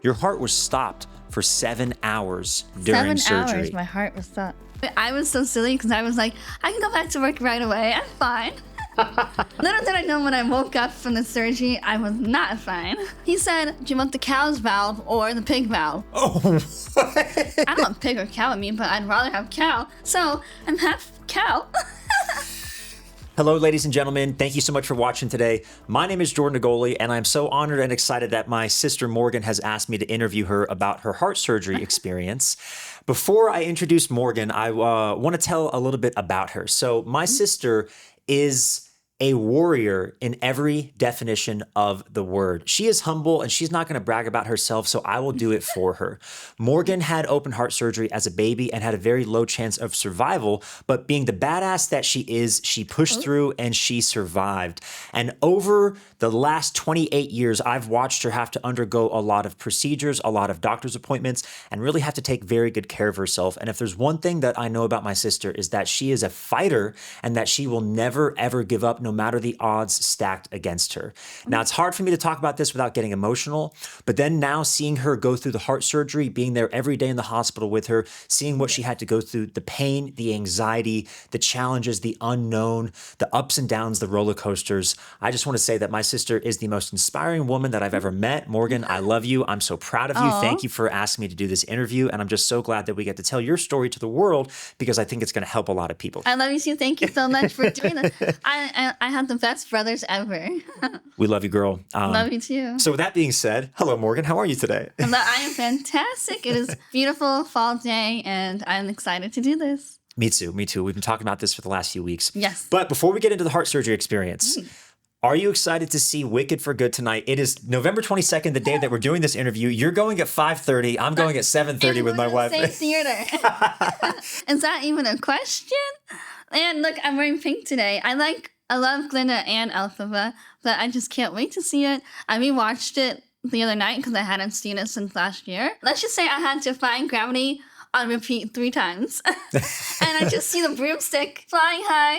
Your heart was stopped for 7 hours during 7 surgery. hours, my heart was stopped. I was so silly because I was like, I can go back to work right away. I'm fine. Little did I know when I woke up from the surgery, I was not fine. He said, do you want the cow's valve or the pig valve? Oh, I don't want pig or cow in me, but I'd rather have cow. So I'm half cow. Hello, ladies and gentlemen. Thank you so much for watching today. My name is Jordan Nagoli, and I'm so honored and excited that my sister Morgan has asked me to interview her about her heart surgery experience. Before I introduce Morgan, I want to tell a little bit about her. So my sister is a warrior in every definition of the word. She is humble and she's not going to brag about herself, so I will do it for her. Morgan had open heart surgery as a baby and had a very low chance of survival, but being the badass that she is, she pushed through and she survived. And over the last 28 years, I've watched her have to undergo a lot of procedures, a lot of doctor's appointments, and really have to take very good care of herself. And if there's one thing that I know about my sister is that she is a fighter and that she will never, ever give up no matter the odds stacked against her. Now, it's hard for me to talk about this without getting emotional, but then now seeing her go through the heart surgery, being there every day in the hospital with her, seeing what she had to go through, the pain, the anxiety, the challenges, the unknown, the ups and downs, the roller coasters. I just want to say that my sister is the most inspiring woman that I've ever met. Morgan, I love you. I'm so proud of you. Aw. Thank you for asking me to do this interview. And I'm just so glad that we get to tell your story to the world because I think it's going to help a lot of people. I love you too. Thank you so much for doing this. I have the best brothers ever. We love you, girl. Love you too. So with that being said, hello, Morgan. How are you today? And I am fantastic. It is beautiful fall day, and I'm excited to do this. Me too. Me too. We've been talking about this for the last few weeks. Yes. But before we get into the heart surgery experience, are you excited to see Wicked for Good tonight? It is November 22nd, the day that we're doing this interview. You're going at 5:30. I'm going at 7:30 with my wife. Same theater. Is that even a question? And look, I'm wearing pink today. I love Glinda and Elphaba, but I just can't wait to see it. I rewatched it the other night because I hadn't seen it since last year. Let's just say I had to find Gravity on repeat 3 times. And I just see the broomstick flying high.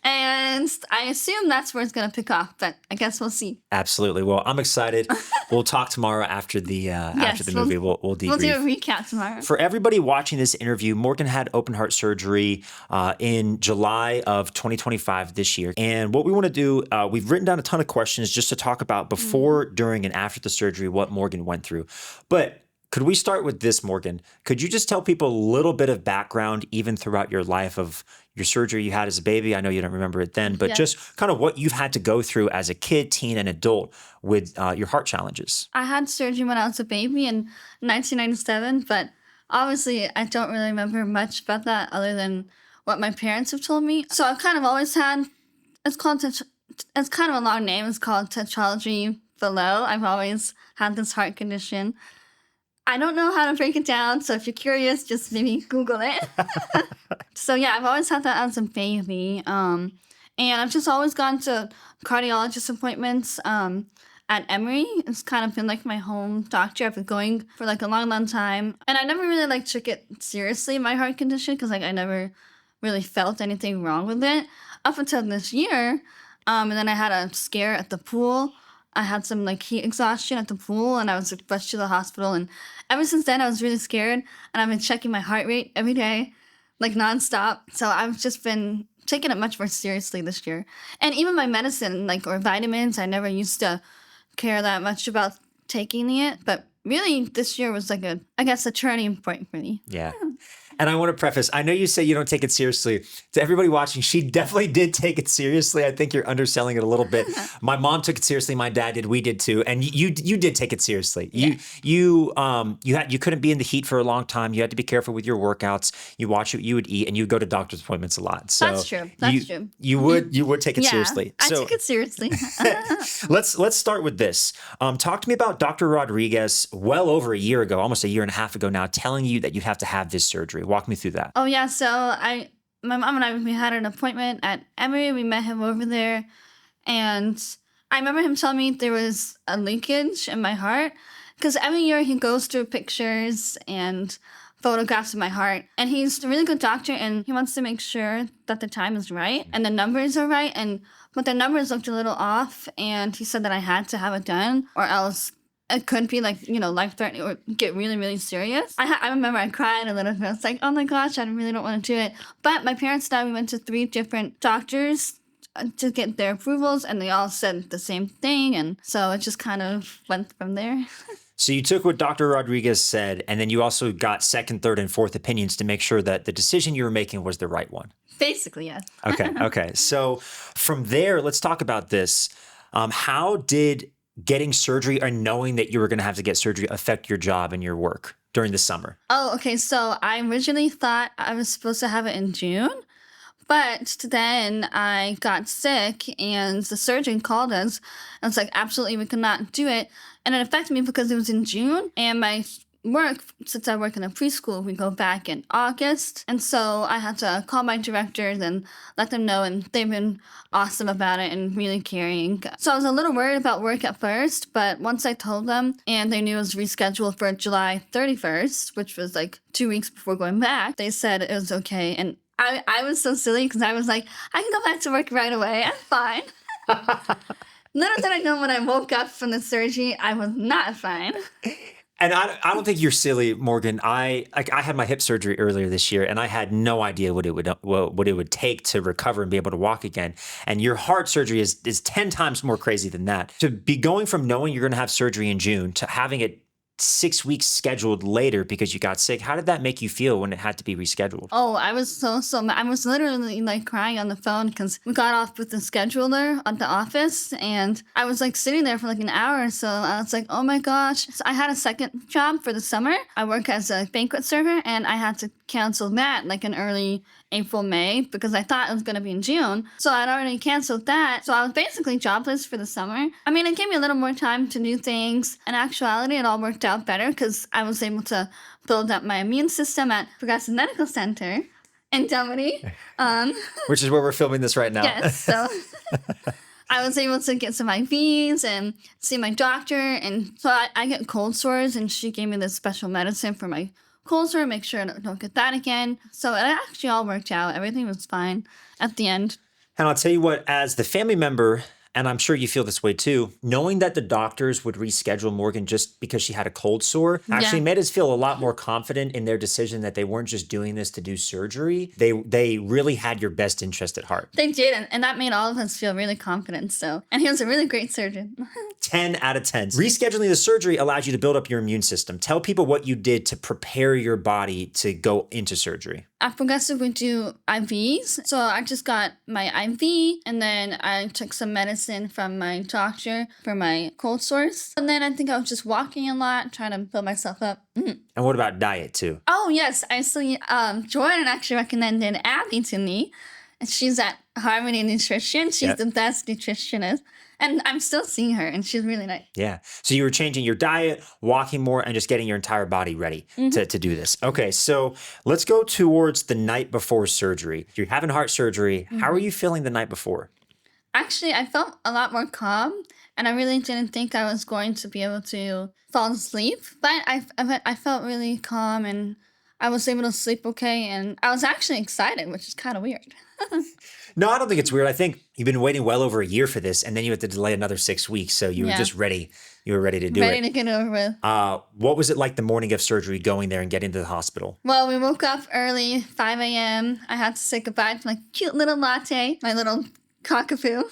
And I assume that's where it's going to pick off, but I guess we'll see. Absolutely. Well, I'm excited. We'll talk tomorrow after the movie. We'll debrief. We'll do a recap tomorrow. For everybody watching this interview, Morgan had open heart surgery in July of 2025 this year. And what we want to do, we've written down a ton of questions just to talk about before, during, and after the surgery, what Morgan went through. But could we start with this, Morgan? Could you just tell people a little bit of background, even throughout your life, of your surgery you had as a baby? I know you don't remember it then, but just kind of what you've had to go through as a kid, teen, and adult with your heart challenges. I had surgery when I was a baby in 1997, but obviously I don't really remember much about that other than what my parents have told me. So I've kind of always had, it's kind of a long name, it's called tetralogy below. I've always had this heart condition. I don't know how to break it down, so if you're curious, just maybe Google it. So yeah, I've always had that as a baby. And I've just always gone to cardiologist appointments at Emory. It's kind of been like my home doctor. I've been going for like a long, long time. And I never really took it seriously, my heart condition, because I never really felt anything wrong with it up until this year. And then I had a scare at the pool. I had some heat exhaustion at the pool and I was rushed to the hospital. And ever since then, I was really scared. And I've been checking my heart rate every day, nonstop. So I've just been taking it much more seriously this year. And even my medicine, or vitamins, I never used to care that much about taking it. But really, this year was a turning point for me. Yeah. And I want to preface, I know you say you don't take it seriously. To everybody watching, she definitely did take it seriously. I think you're underselling it a little bit. My mom took it seriously. My dad did. We did too. And you did take it seriously. Yeah. You couldn't be in the heat for a long time. You had to be careful with your workouts. You watch what you would eat, and you go to doctor's appointments a lot. So That's true. That's true. You would take it seriously. I took it seriously. Let's start with this. Talk to me about Dr. Rodriguez well over a year ago, almost a year and a half ago now, telling you that you have to have this surgery. Walk me through that. Oh yeah, so my mom and I, we had an appointment at Emory. We met him over there, and I remember him telling me there was a leakage in my heart because every year he goes through pictures and photographs of my heart, and he's a really good doctor, and he wants to make sure that the time is right and the numbers are right, but the numbers looked a little off, and he said that I had to have it done or else it could be like, life-threatening or get really, really serious. I remember I cried a little bit. I was like, oh my gosh, I really don't want to do it. But my parents and I, we went to 3 different doctors to get their approvals, and they all said the same thing. And so it just kind of went from there. So you took what Dr. Rodriguez said, and then you also got second, third, and fourth opinions to make sure that the decision you were making was the right one. Basically, yes. Okay. So from there, let's talk about this. How did getting surgery or knowing that you were going to have to get surgery affect your job and your work during the summer? Oh, okay. So I originally thought I was supposed to have it in June. But then I got sick and the surgeon called us and was like, absolutely, we could not do it. And it affected me because it was in June and my work, since I work in a preschool, we go back in August. And so I had to call my directors and let them know, and they've been awesome about it and really caring. So I was a little worried about work at first, but once I told them and they knew it was rescheduled for July 31st, which was like 2 weeks before going back, they said it was okay. And I was so silly because I was like, I can go back to work right away. I'm fine. Little did I know when I woke up from the surgery, I was not fine. And I don't think you're silly, Morgan. I had my hip surgery earlier this year, and I had no idea what it would take to recover and be able to walk again. And your heart surgery is 10 times more crazy than that. To be going from knowing you're going to have surgery in June to having it 6 weeks scheduled later because you got sick, how did that make you feel when it had to be rescheduled? Oh, I was so I was literally like crying on the phone because we got off with the scheduler at the office, and I was like sitting there for like an hour or so. I was like, oh my gosh. So I had a second job for the summer. I work as a banquet server, and I had to cancel that like in early April, May, because I thought it was going to be in June. So I'd already canceled that. So I was basically jobless for the summer. I mean, it gave me a little more time to do things. In actuality, it all worked out better because I was able to build up my immune system at Progressive Medical Center in Dunwoody. Which is where we're filming this right now. Yes. So I was able to get some IVs and see my doctor. And so I get cold sores, and she gave me this special medicine for my cold sore, make sure I don't get that again. So it actually all worked out. Everything was fine at the end. And I'll tell you what, as the family member, and I'm sure you feel this way too, knowing that the doctors would reschedule Morgan just because she had a cold sore actually made us feel a lot more confident in their decision that they weren't just doing this to do surgery. They really had your best interest at heart. They did, and that made all of us feel really confident. So, and he was a really great surgeon. 10 out of 10. Rescheduling the surgery allows you to build up your immune system. Tell people what you did to prepare your body to go into surgery. At Progressive, we do IVs. So I just got my IV, and then I took some medicine from my doctor for my cold sores. And then I think I was just walking a lot, trying to build myself up. And what about diet too? Oh, yes. I see Jordan actually recommended Abby to me. And she's at Harmony Nutrition. She's the best nutritionist. And I'm still seeing her, and she's really nice. Yeah. So you were changing your diet, walking more, and just getting your entire body ready to do this. Okay, so let's go towards the night before surgery. You're having heart surgery. How are you feeling the night before? Actually, I felt a lot more calm, and I really didn't think I was going to be able to fall asleep. But I felt really calm, and I was able to sleep okay, and I was actually excited, which is kind of weird. No, I don't think it's weird. I think you've been waiting well over a year for this, and then you had to delay another 6 weeks. So you were just ready. You were ready to do it. Ready to get over with. What was it like the morning of surgery going there and getting to the hospital? Well, we woke up early, 5 a.m. I had to say goodbye to my cute little latte, my little cockapoo.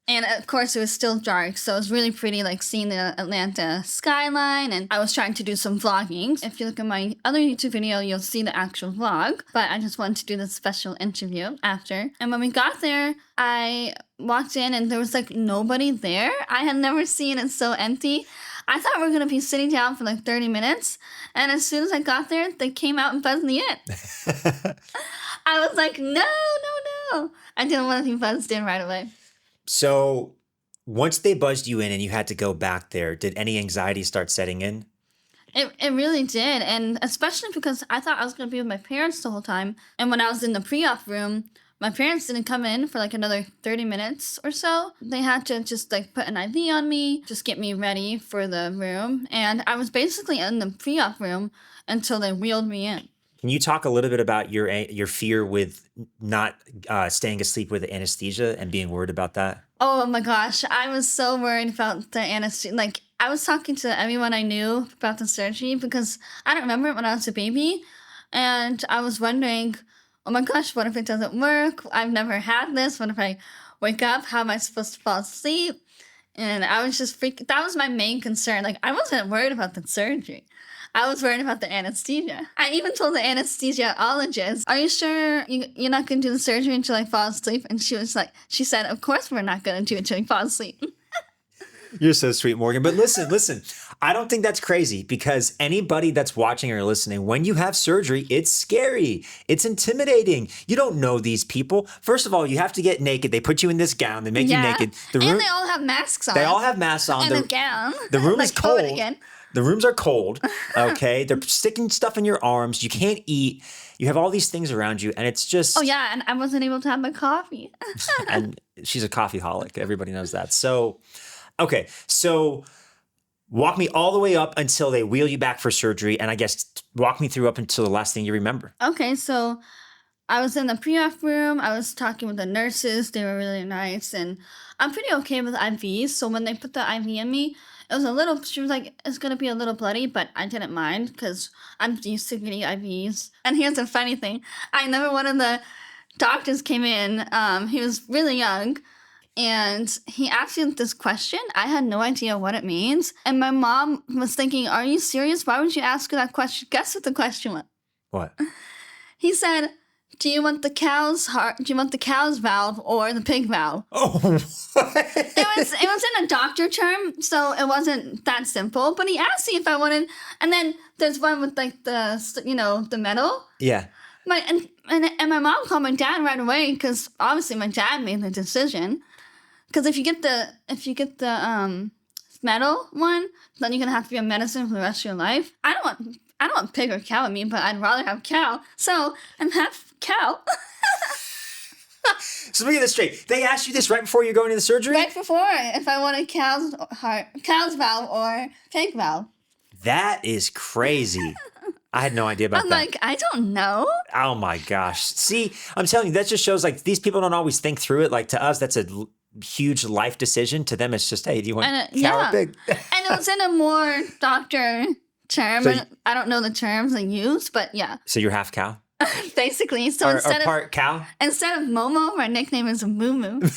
And of course, it was still dark, so it was really pretty, like seeing the Atlanta skyline. And I was trying to do some vlogging. If you look at my other YouTube video, you'll see the actual vlog. But I just wanted to do this special interview after. And when we got there, I walked in and there was like nobody there. I had never seen it so empty. I thought we were going to be sitting down for like 30 minutes. And as soon as I got there, they came out and buzzed me in. I was like, no. I didn't want to be buzzed in right away. So once they buzzed you in and you had to go back there, did any anxiety start setting in? It really did. And especially because I thought I was going to be with my parents the whole time. And when I was in the pre-op room, my parents didn't come in for like another 30 minutes or so. They had to just like put an IV on me, just get me ready for the room. And I was basically in the pre-op room until they wheeled me in. Can you talk a little bit about your fear with not staying asleep with anesthesia and being worried about that? Oh my gosh, I was so worried about the anesthesia. Like, I was talking to everyone I knew about the surgery because I don't remember it when I was a baby. And I was wondering, oh my gosh, what if it doesn't work? I've never had this. What if I wake up? How am I supposed to fall asleep? And I was just freaking, that was my main concern. Like, I wasn't worried about the surgery. I was worried about the anesthesia. I even told the anesthesiologist, are you sure you're not going to do the surgery until I fall asleep? And she said, of course we're not going to do it until you fall asleep. You're so sweet, Morgan. But listen, I don't think that's crazy because anybody that's watching or listening, when you have surgery, it's scary. It's intimidating. You don't know these people. First of all, you have to get naked. They put you in this gown. They make you naked. And they all have masks on. They all have masks on. And a gown. The room is cold. Again. The rooms are cold. Okay. They're sticking stuff in your arms. You can't eat. You have all these things around you. And it's just. Oh, yeah. And I wasn't able to have my coffee. And she's a coffeeholic. Everybody knows that. So, okay. So walk me all the way up until they wheel you back for surgery. And I guess walk me through up until the last thing you remember. Okay. So I was in the pre-op room. I was talking with the nurses. They were really nice. And I'm pretty okay with IVs. So when they put the IV in me, it was a little, she was like, it's going to be a little bloody, but I didn't mind because I'm used to getting IVs. And here's the funny thing. I remember one of the doctors came in. He was really young. And he asked me this question. I had no idea what it means. And my mom was thinking, are you serious? Why would you ask her that question? Guess what the question was? What? He said, do you want the cow's heart? Do you want the cow's valve or the pig valve? Oh, what? It was in a doctor term, so it wasn't that simple. But he asked me if I wanted, and then there's one with like the metal. Yeah. And my mom called my dad right away because obviously my dad made the decision. Because if you get the metal one, then you're gonna have to be on medicine for the rest of your life. I don't want pig or cow in me, but I'd rather have cow. So I'm half cow. So let me get this straight. They asked you this right before you're going into surgery? Right before, if I wanted cow's heart, cow's valve or pig valve. That is crazy. I had no idea about I'm that. like, I don't know. Oh my gosh. See, I'm telling you, that just shows like these people don't always think through it. Like to us, that's a huge life decision. To them, it's just, hey, do you want cow or pig? And it was in a more doctor term. So I don't know the terms they use, but yeah. So you're half cow? Basically. So or part cow? Instead of Momo, my nickname is Moo Moo.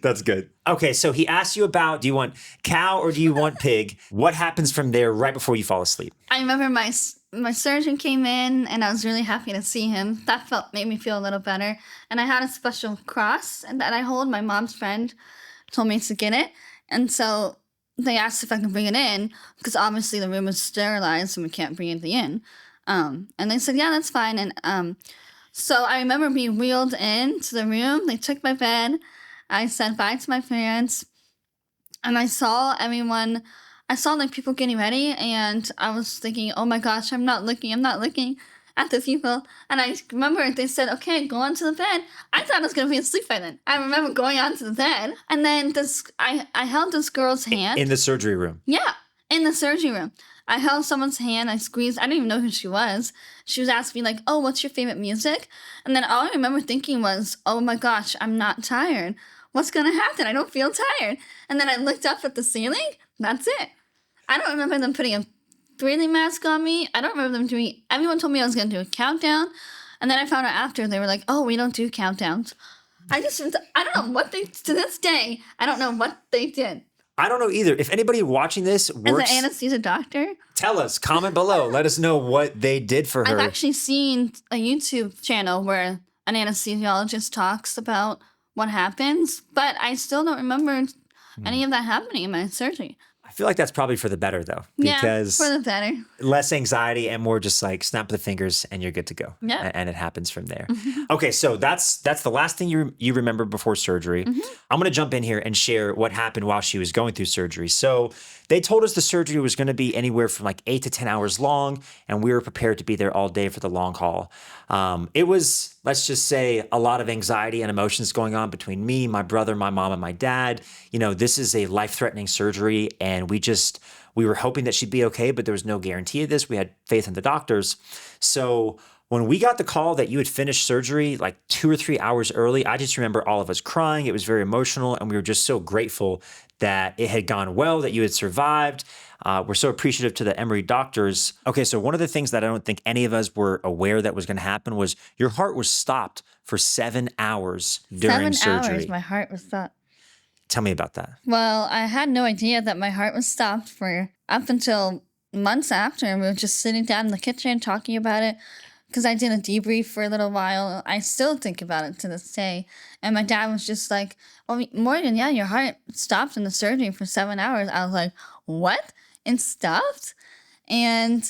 That's good. Okay, so he asked you about, do you want cow or do you want pig? What happens from there right before you fall asleep? I remember my surgeon came in and I was really happy to see him. That made me feel a little better. And I had a special cross that I hold. My mom's friend told me to get it. And so they asked if I could bring it in because obviously the room is sterilized and we can't bring anything in. And they said, yeah, that's fine. And so I remember being wheeled into the room. They took my bed. I said bye to my parents. And I saw everyone. I saw like people getting ready. And I was thinking, oh my gosh, I'm not looking at the people. And I remember they said, okay, go onto the bed. I thought I was going to be asleep by then. I remember going onto the bed. And then I held this girl's hand. In the surgery room? Yeah, in the surgery room. I held someone's hand, I squeezed, I didn't even know who she was. She was asking me like, oh, what's your favorite music? And then all I remember thinking was, oh my gosh, I'm not tired. What's gonna happen? I don't feel tired. And then I looked up at the ceiling, that's it. I don't remember them putting a breathing mask on me. I don't remember them everyone told me I was gonna do a countdown. And then I found out after, they were like, oh, we don't do countdowns. I don't know what to this day, I don't know what they did. I don't know either. If anybody watching this works... As an anesthesia doctor? Tell us. Comment below. Let us know what they did for her. I've actually seen a YouTube channel where an anesthesiologist talks about what happens, but I still don't remember any of that happening in my surgery. I feel like that's probably for the better, though. Because for the better. Less anxiety and more just like snap the fingers and you're good to go. Yeah. And it happens from there. Okay, so that's the last thing you remember before surgery. I'm going to jump in here and share what happened while she was going through surgery. So they told us the surgery was going to be anywhere from like 8 to 10 hours long, and we were prepared to be there all day for the long haul. It was, let's just say, a lot of anxiety and emotions going on between me, my brother, my mom, and my dad. You know, this is a life-threatening surgery, and we were hoping that she'd be okay, but there was no guarantee of this. We had faith in the doctors. So When we got the call that you had finished surgery like 2 or 3 hours early, I just remember all of us crying. It was very emotional, and we were just so grateful that it had gone well, that you had survived. We're so appreciative to the Emory doctors. Okay, so one of the things that I don't think any of us were aware that was going to happen was your heart was stopped for 7 hours during 7 surgery. hours, my heart was stopped. Tell me about that. Well, I had no idea that my heart was stopped for up until months after. We were just sitting down in the kitchen talking about it because I did a debrief for a little while. I still think about it to this day. And my dad was just like, "Well, Morgan, yeah, your heart stopped in the surgery for 7 hours." I was like, "What? It stopped?" And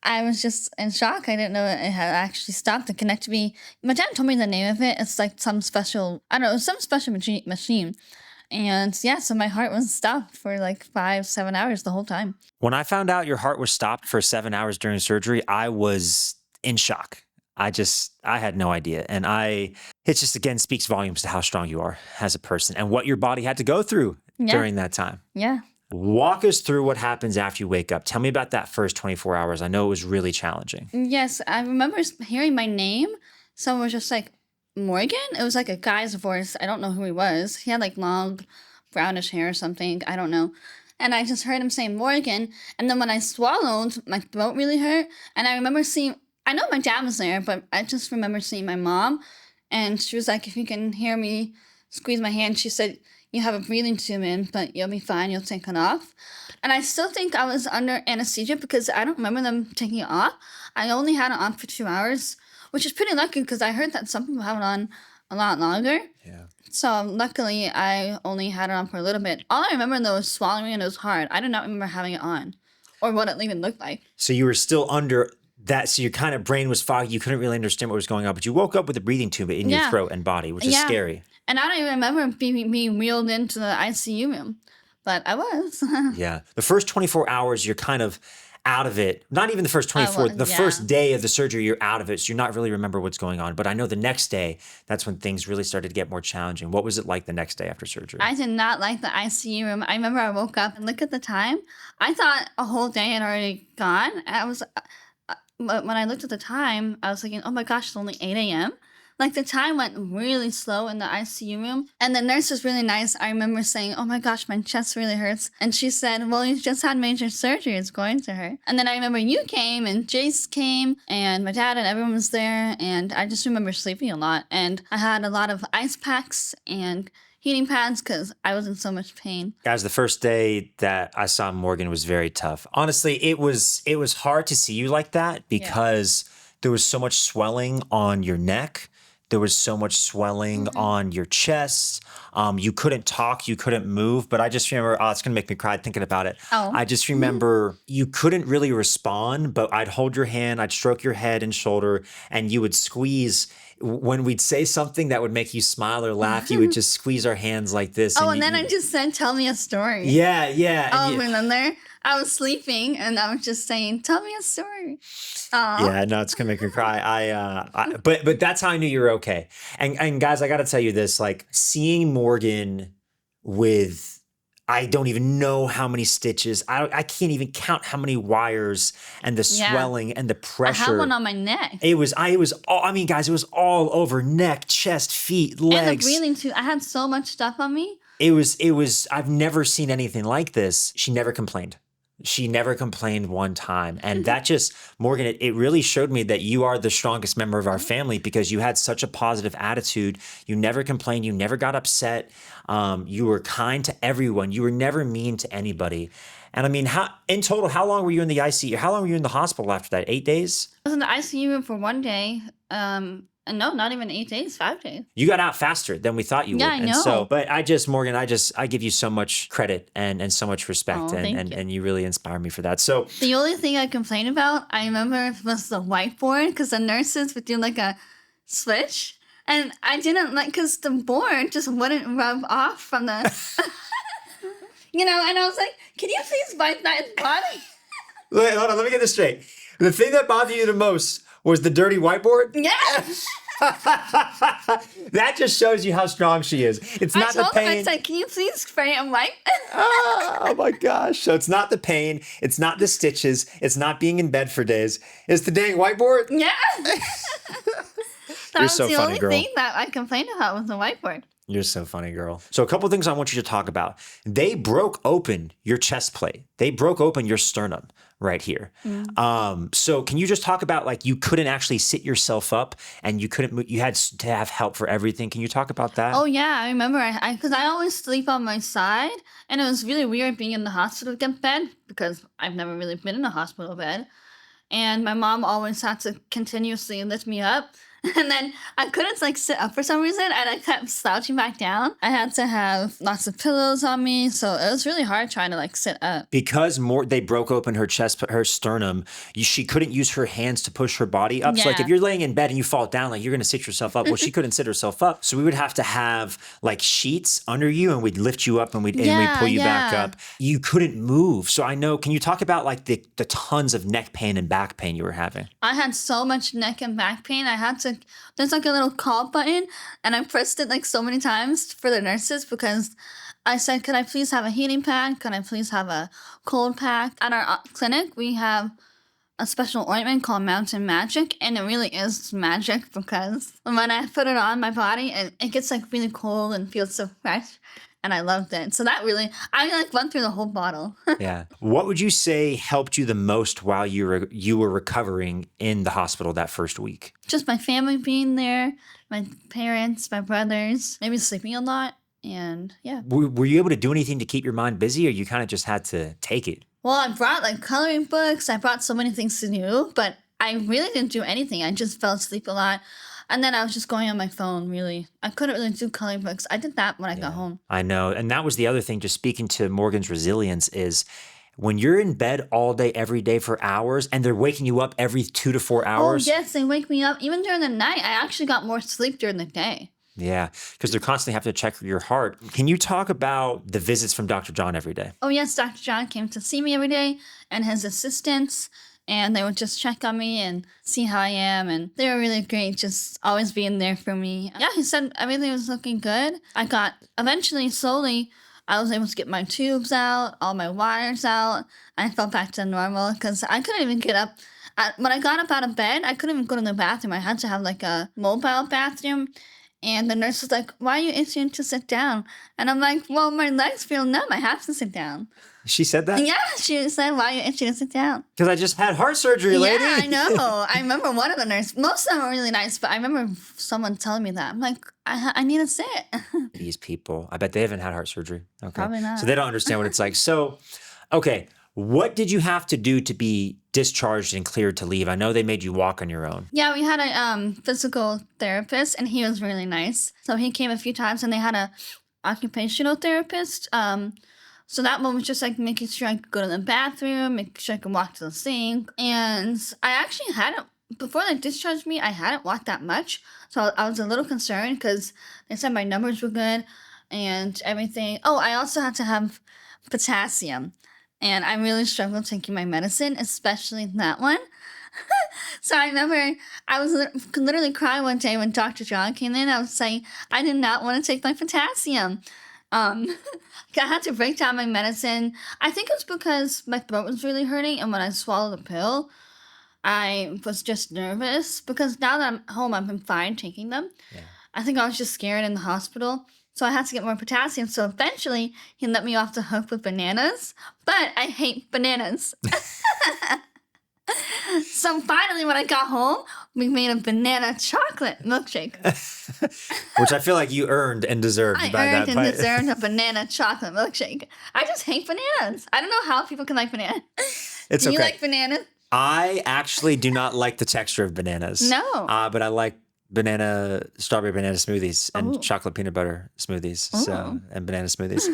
I was just in shock. I didn't know it had actually stopped and connected me. My dad told me the name of it. It's like some special, I don't know, some special machine. And yeah, so my heart was stopped for like 5-7 hours the whole time. When I found out your heart was stopped for 7 hours during surgery, I was in shock. I had no idea. And it just again speaks volumes to how strong you are as a person and what your body had to go through during that time. Yeah. Walk us through what happens after you wake up. Tell me about that first 24 hours. I know it was really challenging. Yes, I remember hearing my name. Someone was just like, "Morgan?" It was like a guy's voice. I don't know who he was. He had like long brownish hair or something. I don't know. And I just heard him say Morgan. And then when I swallowed, my throat really hurt. And I remember I know my dad was there, but I just remember seeing my mom. And she was like, "If you can hear me squeeze my hand," she said, "You have a breathing tube in, but you'll be fine. You'll take it off." And I still think I was under anesthesia because I don't remember them taking it off. I only had it on for 2 hours, which is pretty lucky because I heard that some people have it on a lot longer. Yeah. So luckily, I only had it on for a little bit. All I remember though was swallowing, and it was hard. I do not remember having it on or what it even looked like. So you were still under that. So your kind of brain was foggy. You couldn't really understand what was going on, but you woke up with a breathing tube in your throat and body, which is scary. And I don't even remember being wheeled into the ICU room, but I was. Yeah. The first 24 hours, you're kind of out of it. Not even the first 24, the first day of the surgery, you're out of it. So you're not really remember what's going on. But I know the next day, that's when things really started to get more challenging. What was it like the next day after surgery? I did not like the ICU room. I remember I woke up and looked at the time. I thought a whole day had already gone. But when I looked at the time, I was thinking, "Oh my gosh, it's only 8 a.m." Like the time went really slow in the ICU room. And the nurse was really nice. I remember saying, "Oh my gosh, my chest really hurts." And she said, "Well, you just had major surgery. It's going to hurt." And then I remember you came and Jace came and my dad and everyone was there. And I just remember sleeping a lot. And I had a lot of ice packs and heating pads because I was in so much pain. Guys, the first day that I saw Morgan was very tough. Honestly, it was hard to see you like that because there was so much swelling on your neck. There was so much swelling on your chest. You couldn't talk, you couldn't move. But I just remember, it's going to make me cry thinking about it. I just remember you couldn't really respond, but I'd hold your hand, I'd stroke your head and shoulder, and you would squeeze. When we'd say something that would make you smile or laugh, you would just squeeze our hands like this. And then I just said, "Tell me a story." Yeah, yeah. And remember? I was sleeping and I was just saying, "Tell me a story." Yeah, no, it's gonna make me cry. But that's how I knew you were okay. And guys, I got to tell you this: like seeing Morgan with, I don't even know how many stitches. I can't even count how many wires and the swelling and the pressure. I had one on my neck. It was all. I mean, guys, it was all over neck, chest, feet, legs. And the breathing too. I had so much stuff on me. It was. I've never seen anything like this. She never complained. She never complained one time. And that just, Morgan, it really showed me that you are the strongest member of our family because you had such a positive attitude. You never complained. You never got upset. You were kind to everyone. You were never mean to anybody. And I mean, in total, how long were you in the ICU? How long were you in the hospital after that? 8 days? I was in the ICU room for 1 day. And no, not even 8 days, 5 days. You got out faster than we thought you would. Yeah, I know. And so, but Morgan, I give you so much credit and so much respect. And you really inspire me for that. So the only thing I complained about, I remember, was the whiteboard because the nurses would do like a switch. And I didn't like, because the board just wouldn't rub off from the, and I was like, "Can you please wipe that body?" Wait, hold on, let me get this straight. The thing that bothered you the most was the dirty whiteboard? Yes. That just shows you how strong she is. It's I not the told him, I pain. said, can you please spray and wipe? Oh my gosh. So it's not the pain. It's not the stitches. It's not being in bed for days. It's the dang whiteboard. Yeah. That You're was so the funny, only girl. thing that I complained about was the whiteboard. You're so funny, girl. So a couple things I want you to talk about. They broke open your chest plate. They broke open your sternum right here. So can you just talk about like you couldn't actually sit yourself up and you couldn't move, you had to have help for everything. Can you talk about that? Oh yeah, I remember. Because I always sleep on my side, and it was really weird being in the hospital bed because I've never really been in a hospital bed, and my mom always had to continuously lift me up. And then I couldn't like sit up for some reason, and I kept slouching back down. I had to have lots of pillows on me, so it was really hard trying to like sit up. Because they broke open her chest, her sternum, she couldn't use her hands to push her body up. So like Yeah. if you're laying in bed and you fall down, like you're going to sit yourself up. Well, she couldn't sit herself up. So we would have to have like sheets under you and we'd lift you up and we'd pull you back Yeah. up. You couldn't move. So I know, can you talk about like the tons of neck pain and back pain you were having? I had so much neck and back pain. There's like a little call button, and I pressed it like so many times for the nurses because I said, could I please have a heating pack? Could I please have a cold pack? At our clinic, we have a special ointment called Mountain Magic, and it really is magic because when I put it on my body, it gets like really cold and feels so fresh. And I loved it. So that really, I like went through the whole bottle. Yeah. What would you say helped you the most while you were recovering in the hospital that first week? Just my family being there, my parents, my brothers, maybe sleeping a lot. And yeah. Were you able to do anything to keep your mind busy or you kind of just had to take it? Well, I brought like coloring books. I brought so many things to do, but I really didn't do anything. I just fell asleep a lot. And then I was just going on my phone, really. I couldn't really do coloring books. I did that when I got home. I know. And that was the other thing, just speaking to Morgan's resilience, is when you're in bed all day, every day for hours, and they're waking you up every 2 to 4 hours. Oh, yes, they wake me up. Even during the night, I actually got more sleep during the day. Yeah, because they're constantly having to check your heart. Can you talk about the visits from Dr. John every day? Oh, yes, Dr. John came to see me every day, and his assistants. And they would just check on me and see how I am. And they were really great, just always being there for me. Yeah, he said everything was looking good. Eventually, slowly, I was able to get my tubes out, all my wires out. I felt back to normal because I couldn't even get up. When I got up out of bed, I couldn't even go to the bathroom. I had to have like a mobile bathroom. And the nurse was like, why are you itching to sit down? And I'm like, well, my legs feel numb. I have to sit down. She said that? Yeah, she said, why are you itching to sit down? Because I just had heart surgery, lady. Yeah, I know. I remember one of the nurses. Most of them were really nice, but I remember someone telling me that. I'm like, I need to sit. These people, I bet they haven't had heart surgery. Okay. Probably not. So they don't understand what it's like. So, okay, what did you have to do to be discharged and cleared to leave? I know they made you walk on your own. Yeah, we had a physical therapist, and he was really nice. So he came a few times, and they had a occupational therapist. So that one was just like making sure I could go to the bathroom, making sure I could walk to the sink. And I actually hadn't, before they discharged me, I hadn't walked that much. So I was a little concerned because they said my numbers were good and everything. Oh, I also had to have potassium. And I really struggled taking my medicine, especially that one. So I remember I was literally crying one day when Dr. John came in. I was saying, I did not want to take my potassium. I had to break down my medicine. I think it was because my throat was really hurting, and when I swallowed the pill, I was just nervous because now that I'm home, I've been fine taking them. Yeah. I think I was just scared in the hospital, so I had to get more potassium. So eventually, he let me off the hook with bananas, but I hate bananas. So finally, when I got home, we made a banana chocolate milkshake. Which I feel like you earned and deserved I by earned that. and deserved a banana chocolate milkshake. I just hate bananas. I don't know how people can like bananas. It's Do you okay. like bananas? I actually do not like the texture of bananas. No. But I like strawberry banana smoothies and Ooh. chocolate peanut butter smoothies Ooh. and banana smoothies.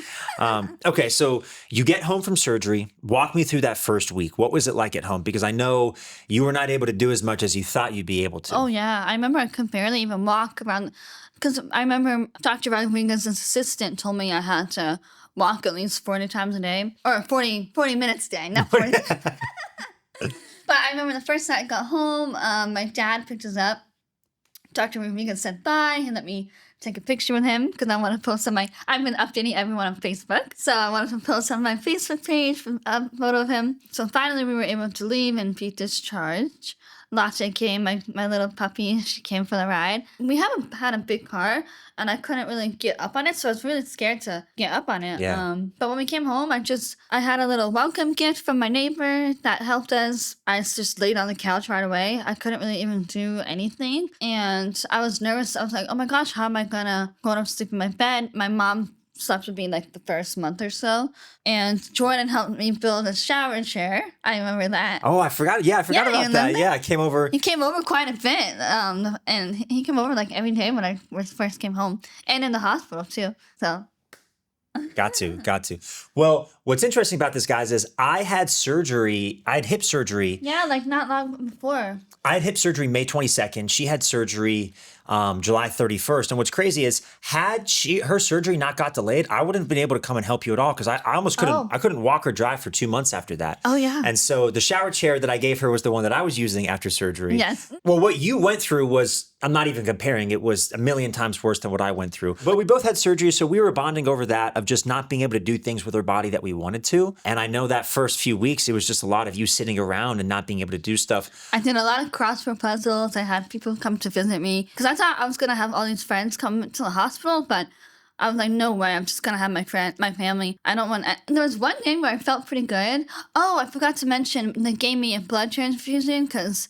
Okay, so you get home from surgery. Walk me through that first week. What was it like at home? Because I know you were not able to do as much as you thought you'd be able to. Oh, yeah. I remember I could barely even walk around. Because I remember Dr. Rodriguez's assistant told me I had to walk at least 40 times a day. Or 40 minutes a day, not 40. But I remember the first night I got home, my dad picked us up Dr. Rodriguez said bye and let me take a picture with him because I want to post on my, I've been updating everyone on Facebook. So I wanted to post on my Facebook page a photo of him. So finally we were able to leave and be discharged. Latte came, my little puppy, she came for the ride. We haven't had a big car and I couldn't really get up on it, so I was really scared to get up on it. Yeah. But when we came home, I had a little welcome gift from my neighbor that helped us. I just laid on the couch right away. I couldn't really even do anything. And I was nervous. I was like, oh my gosh, how am I gonna go to sleep in my bed? My mom slept with me like the first month or so. And Jordan helped me build a shower chair. I remember that. Oh, I forgot. Yeah, I forgot Yeah, you about that. remember? Yeah, I came over. He came over quite a bit, and he came over like every day when I first came home, and in the hospital too. So Got to. Well, what's interesting about this, guys, is I had hip surgery. yeah, like not long before. I had hip surgery May 22nd. She had surgery July 31st. And what's crazy is had her surgery not got delayed, I wouldn't have been able to come and help you at all because I almost couldn't. Oh. I couldn't walk or drive for 2 months after that. Oh, yeah. And so the shower chair that I gave her was the one that I was using after surgery. Yes. Well, what you went through was, I'm not even comparing, it was a million times worse than what I went through. But we both had surgery, so we were bonding over that of just not being able to do things with our body that we wanted to. And I know that first few weeks, it was just a lot of you sitting around and not being able to do stuff. I did a lot of crossword puzzles. I had people come to visit me because I thought I was gonna have all these friends come to the hospital, but I was like, no way, I'm just gonna have my family. I don't want. There was one day where I felt pretty good. Oh, I forgot to mention they gave me a blood transfusion because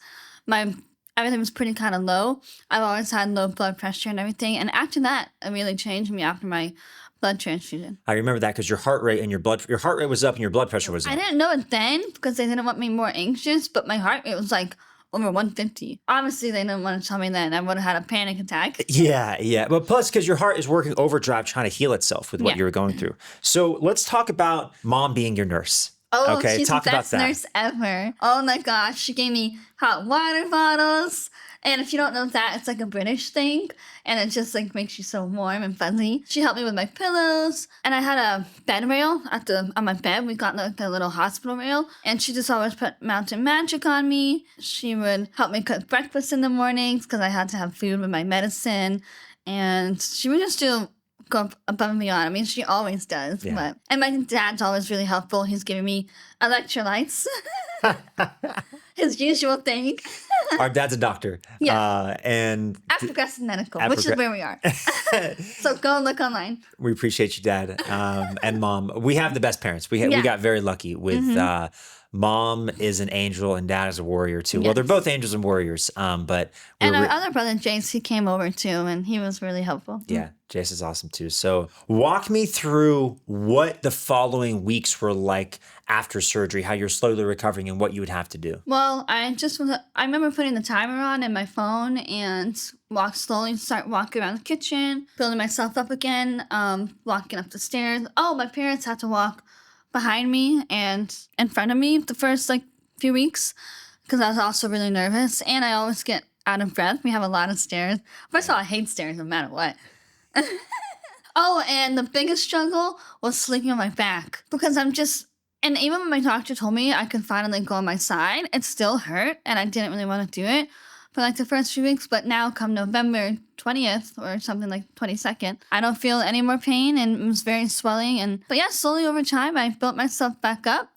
everything was pretty kind of low. I've always had low blood pressure and everything, and after that, it really changed me after my blood transfusion. I remember that because your heart rate was up and your blood pressure was up. I didn't know it then because they didn't want me more anxious, but my heart rate was like over 150. Obviously, they didn't want to tell me then. I would have had a panic attack. Yeah. But plus, because your heart is working overdrive trying to heal itself with what Yeah. you were going through. So let's talk about mom being your nurse. Oh, Okay, she's talk the about best that. nurse ever. Oh my gosh, she gave me hot water bottles. And if you don't know that, it's like a British thing. And it just like makes you so warm and fuzzy. She helped me with my pillows. And I had a bed rail on my bed. We got like a little hospital rail. And she just always put Mountain Magic on me. She would help me cook breakfast in the mornings because I had to have food with my medicine. And she would just go above and beyond. I mean, she always does. Yeah. And my dad's always really helpful. He's giving me electrolytes. His usual thing. Our dad's a doctor. Yeah. And Progressive Medical, which is where we are. So go look online. we appreciate you, Dad, and Mom. We have the best parents. We Yeah. got very lucky with Mom is an angel and Dad is a warrior too. Well, Yes. they're both angels and warriors, but And our other brother, Jace, he came over too, and he was really helpful. yeah, Jace is awesome too. So walk me through what the following weeks were like after surgery, how you're slowly recovering and what you would have to do. Well, I remember putting the timer on in my phone and start walking around the kitchen, building myself up again, walking up the stairs. Oh, my parents had to walk behind me and in front of me the first few weeks because I was also really nervous and I always get out of breath. We have a lot of stairs. First of all, I hate stairs no matter what. Oh, and the biggest struggle was sleeping on my back because and even when my doctor told me I could finally go on my side, it still hurt and I didn't really want to do it for the first few weeks. But now come November 20th or something like 22nd, I don't feel any more pain and it was very swelling. But yeah, slowly over time, I built myself back up.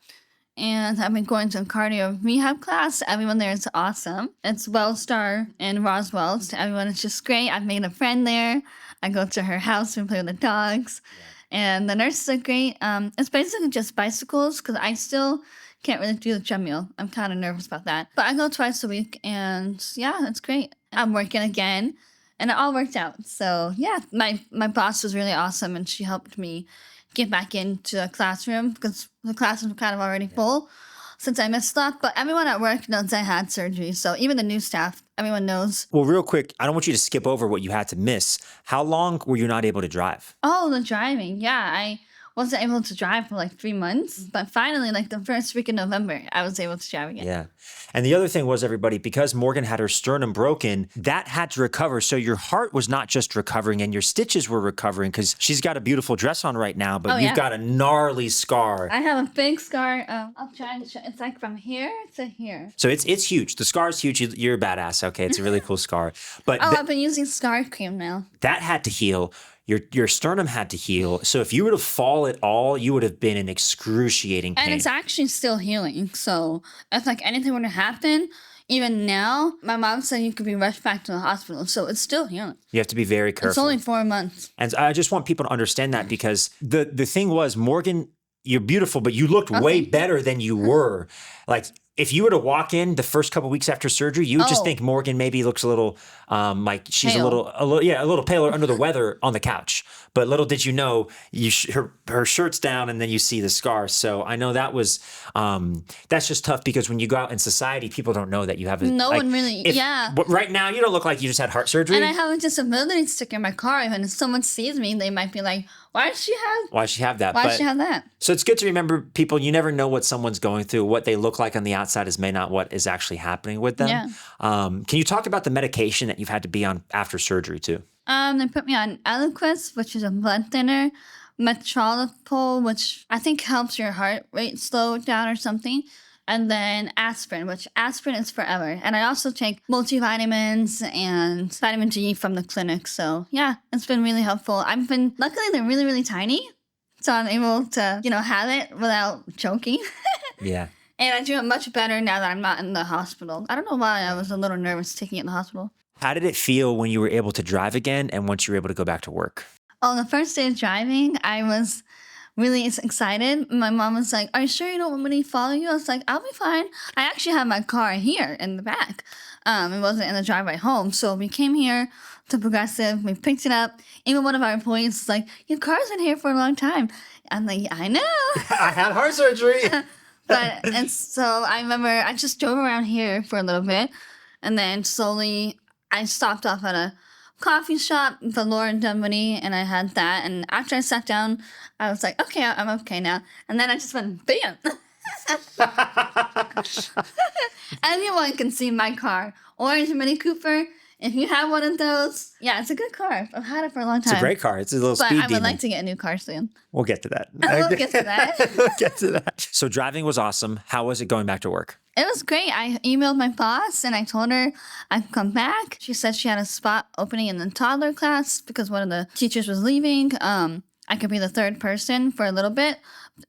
And I've been going to a cardio rehab class. Everyone there is awesome. It's Wellstar and Roswell's. Everyone is just great. I've made a friend there. I go to her house and play with the dogs. And the nurses are great. It's basically just bicycles because I still can't really do the treadmill. I'm kind of nervous about that. But I go twice a week and yeah, it's great. I'm working again and it all worked out. So yeah, my boss was really awesome and she helped me get back into the classroom because the classroom was kind of already full since I missed that. But everyone at work knows I had surgery. So even the new staff, everyone knows. Well, real quick, I don't want you to skip over what you had to miss. How long were you not able to drive? Oh, the driving. Yeah. wasn't able to drive for like 3 months. But finally, like the first week in November, I was able to drive again. Yeah. And the other thing was, everybody, because Morgan had her sternum broken, that had to recover. So your heart was not just recovering and your stitches were recovering, because she's got a beautiful dress on right now, but you've got a gnarly scar. I have a big scar. I'll try and show. It's like from here to here. So it's huge. The scar is huge. You're a badass. Okay. It's a really cool scar. But I've been using scar cream now. that had to heal. Your sternum had to heal. So if you would have fall at all, you would have been in excruciating pain. And it's actually still healing. So if like anything were to happen, even now, my mom said you could be rushed back to the hospital. So it's still healing. You have to be very careful. It's only 4 months. And I just want people to understand that, because the thing was, Morgan, you're beautiful, but you looked way better than you were. Like, if you were to walk in the first couple weeks after surgery, you would just think Morgan maybe looks a little like she's pale. a little paler under the weather on the couch. But little did you know, her shirt's down, and then you see the scar. So I know that was that's just tough, because when you go out in society, people don't know that you have a one really, But right now, you don't look like you just had heart surgery. And I have a disability sticker in my car. And if someone sees me, they might be like, why does she have that? So it's good to remember, people, you never know what someone's going through. What they look like on the outside is may not what is actually happening with them. Yeah. Can you talk about the medication that you've had to be on after surgery too? They put me on Eliquis, which is a blood thinner, Metrolapol, which I think helps your heart rate slow down or something, and then aspirin, which aspirin is forever. And I also take multivitamins and vitamin D from the clinic. So yeah, it's been really helpful. Luckily they're really, really tiny, so I'm able to, have it without choking. Yeah. And I do it much better now that I'm not in the hospital. I don't know why I was a little nervous taking it in the hospital. How did it feel when you were able to drive again, and once you were able to go back to work? On the first day of driving, I was really excited. My mom was like, "Are you sure you don't want me to follow you?" I was like, "I'll be fine." I actually have my car here in the back. It wasn't in the driveway home. So we came here to Progressive. We picked it up. Even one of our employees was like, "Your car's been here for a long time." I'm like, "I know." I had heart surgery. And so I remember I just drove around here for a little bit, and then slowly I stopped off at a coffee shop, the Lauren Dunwoody, and I had that. And after I sat down, I was like, okay, I'm okay now. And then I just went, bam. Anyone can see my car. Orange Mini Cooper. If you have one of those, yeah, it's a good car. I've had it for a long time. It's a great car. It's a little but speed I would demon. like to get a new car soon. We'll get to that. We'll get to that. We'll get to that. So driving was awesome. How was it going back to work? It was great. I emailed my boss and I told her I'd come back. She said she had a spot opening in the toddler class because one of the teachers was leaving. I could be the third person for a little bit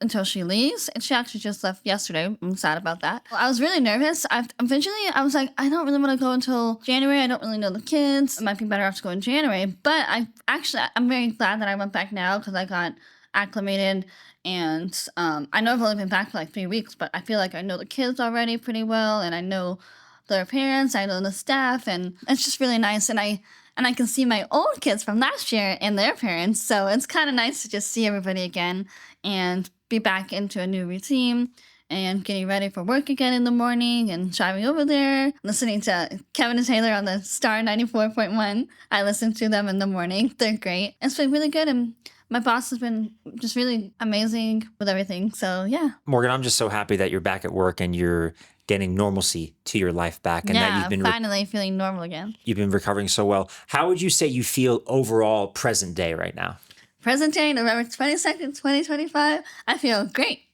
until she leaves. And she actually just left yesterday. I'm sad about that. I was really nervous. Eventually, I was like, I don't really want to go until January. I don't really know the kids. It might be better off to go in January. But I'm very glad that I went back now because I got acclimated. And I know I've only been back for like 3 weeks, but I feel like I know the kids already pretty well. And I know their parents. I know the staff. And it's just really nice. And I can see my old kids from last year and their parents. So it's kind of nice to just see everybody again and be back into a new routine and getting ready for work again in the morning and driving over there, listening to Kevin and Taylor on the Star 94.1. I listen to them in the morning. They're great. It's been really good. And my boss has been just really amazing with everything. So, yeah. Morgan, I'm just so happy that you're back at work and you're getting normalcy to your life back, and that you've been finally feeling normal again. You've been recovering so well. How would you say you feel overall present day right now? Present day, November 22nd, 2025, I feel great.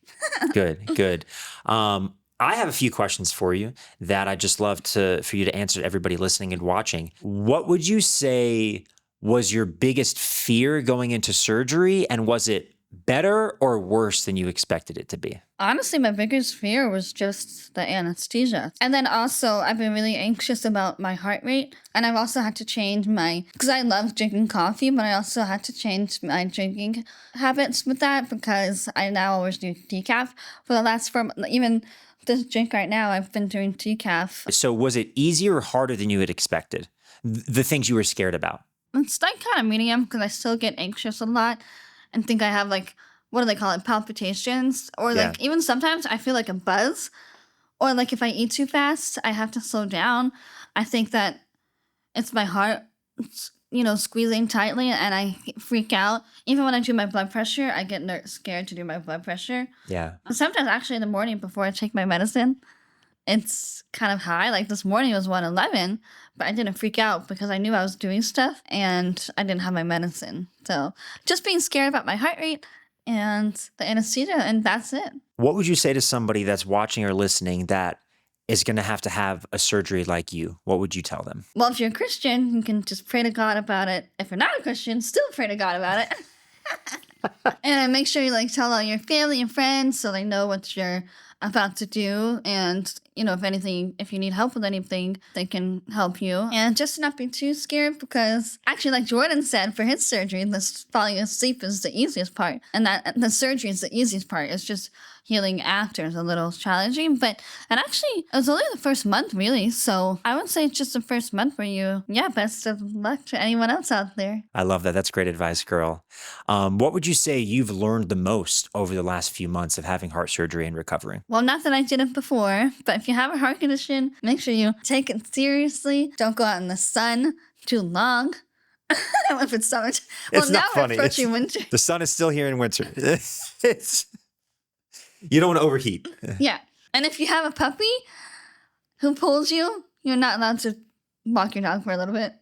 Good. I have a few questions for you that I'd just love for you to answer to everybody listening and watching. What would you say was your biggest fear going into surgery, and was it better or worse than you expected it to be? Honestly, my biggest fear was just the anesthesia. And then also, I've been really anxious about my heart rate. And I've also had to change because I love drinking coffee, but I also had to change my drinking habits with that because I now always do decaf for the last 4 months. Even this drink right now, I've been doing decaf. So was it easier or harder than you had expected? The things you were scared about? It's like kind of medium because I still get anxious a lot and think I have like, what do they call it? Palpitations. Or like even sometimes I feel like a buzz. Or like if I eat too fast, I have to slow down. I think that it's my heart squeezing tightly and I freak out. Even when I do my blood pressure, I get scared to do my blood pressure. Yeah. Sometimes actually in the morning before I take my medicine, it's kind of high. Like this morning was 111, but I didn't freak out because I knew I was doing stuff and I didn't have my medicine. So just being scared about my heart rate and the anesthesia, and that's it. What would you say to somebody that's watching or listening that is going to have a surgery like you? What would you tell them? Well, if you're a Christian, you can just pray to God about it. If you're not a Christian, still pray to God about it. And make sure you tell all your family and friends so they know what you're about to do. And, if you need help with anything, they can help you. And just not be too scared because actually, like Jordan said, for his surgery, falling asleep is the easiest part. And that the surgery is the easiest part. It's just healing after is a little challenging. And actually, it was only the first month, really. So I would say it's just the first month for you. Yeah, best of luck to anyone else out there. I love that. That's great advice, girl. What would you say you've learned the most over the last few months of having heart surgery and recovering? Well, not that I did it before, but if you have a heart condition, make sure you take it seriously. Don't go out in the sun too long. If it's summer. Well, It's now not we're funny. approaching winter. The sun is still here in winter. You don't want to overheat. Yeah. And if you have a puppy who pulls you, you're not allowed to walk your dog for a little bit.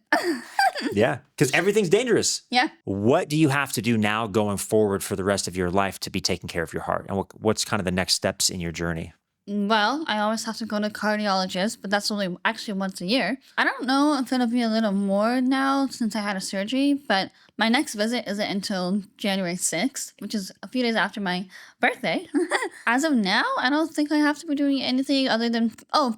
Yeah, because everything's dangerous. Yeah. What do you have to do now going forward for the rest of your life to be taking care of your heart? And what's kind of the next steps in your journey? Well, I always have to go to a cardiologist, but that's only actually once a year. I don't know if it'll be a little more now since I had a surgery, but my next visit isn't until January 6th, which is a few days after my birthday. As of now, I don't think I have to be doing anything other than,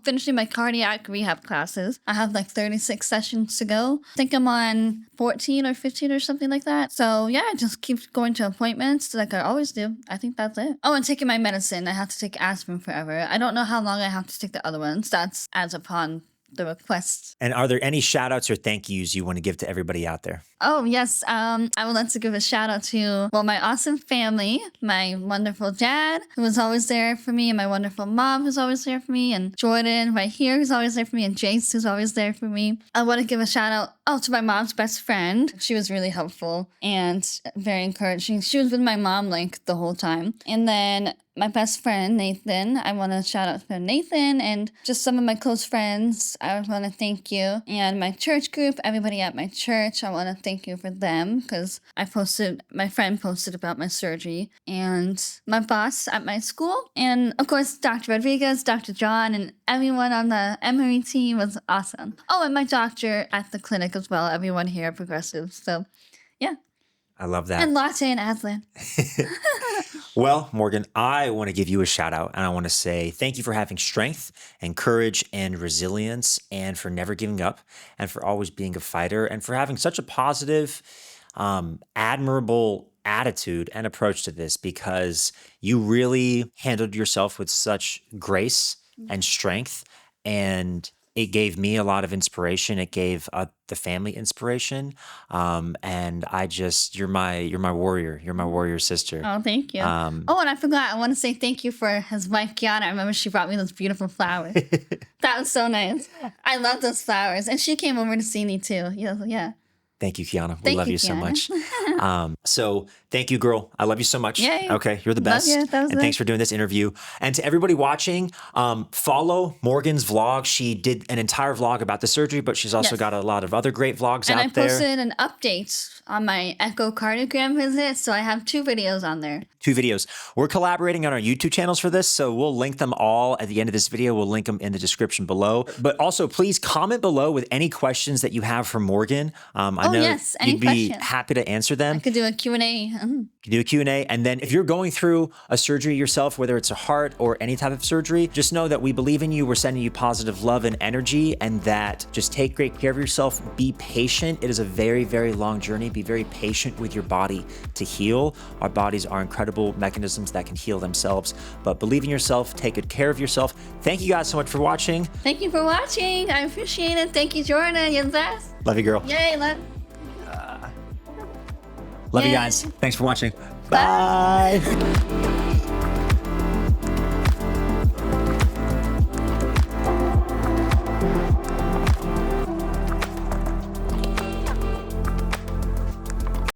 finishing my cardiac rehab classes. I have 36 sessions to go. I think I'm on 14 or 15 or something like that. So yeah, I just keep going to appointments like I always do. I think that's it. Oh, and taking my medicine. I have to take aspirin forever. I don't know how long I have to take the other ones. That's as upon the requests. And are there any shout outs or thank yous you want to give to everybody out there? Oh, yes. I would like to give a shout out to, my awesome family, my wonderful dad, who was always there for me, and my wonderful mom, who's always there for me, and Jordan right here, who's always there for me, and Jace, who's always there for me. I want to give a shout out, to my mom's best friend. She was really helpful and very encouraging. She was with my mom, the whole time. And then my best friend, Nathan. I want to shout out to Nathan and just some of my close friends. I want to thank you. And my church group, everybody at my church, I want to thank you for them because my friend posted about my surgery. And my boss at my school. And of course, Dr. Rodriguez, Dr. John, and everyone on the Emory team was awesome. Oh, and my doctor at the clinic as well. Everyone here at Progressive. So, yeah. I love that. And Latte and Aslan. Well, Morgan, I want to give you a shout out and I want to say thank you for having strength and courage and resilience and for never giving up and for always being a fighter and for having such a positive, admirable attitude and approach to this because you really handled yourself with such grace and strength, and it gave me a lot of inspiration. It gave the family inspiration. And you're my warrior. You're my warrior sister. Oh, thank you. And I forgot. I want to say thank you for his wife, Kiana. I remember she brought me those beautiful flowers. That was so nice. I love those flowers. And she came over to see me too. Yeah. Thank you, Kiana. We Thank love you, you so Kiana. much. So thank you, girl. I love you so much. Yay. Okay, you're the Love best. you. That was And thanks nice. for doing this interview. And to everybody watching, follow Morgan's vlog. She did an entire vlog about the surgery, but she's also Yes. got a lot of other great vlogs And out I there. posted an update on my echocardiogram visit. So I have 2 videos on there. 2 videos. We're collaborating on our YouTube channels for this, so we'll link them all at the end of this video. We'll link them in the description below. But also, please comment below with any questions that you have for Morgan. I know yes, any you'd be questions. happy to answer them. I could do a Q&A. You can do a Q&A. And then if you're going through a surgery yourself, whether it's a heart or any type of surgery, just know that we believe in you. We're sending you positive love and energy, and that just take great care of yourself. Be patient. It is a very, very long journey. Be very patient with your body to heal. Our bodies are incredible mechanisms that can heal themselves, but believe in yourself. Take good care of yourself. Thank you guys so much for watching. Thank you for watching. I appreciate it. Thank you, Jordan. You're the best. Love you, girl. Yay. Love you Yay. guys. Thanks for watching. Bye. Bye.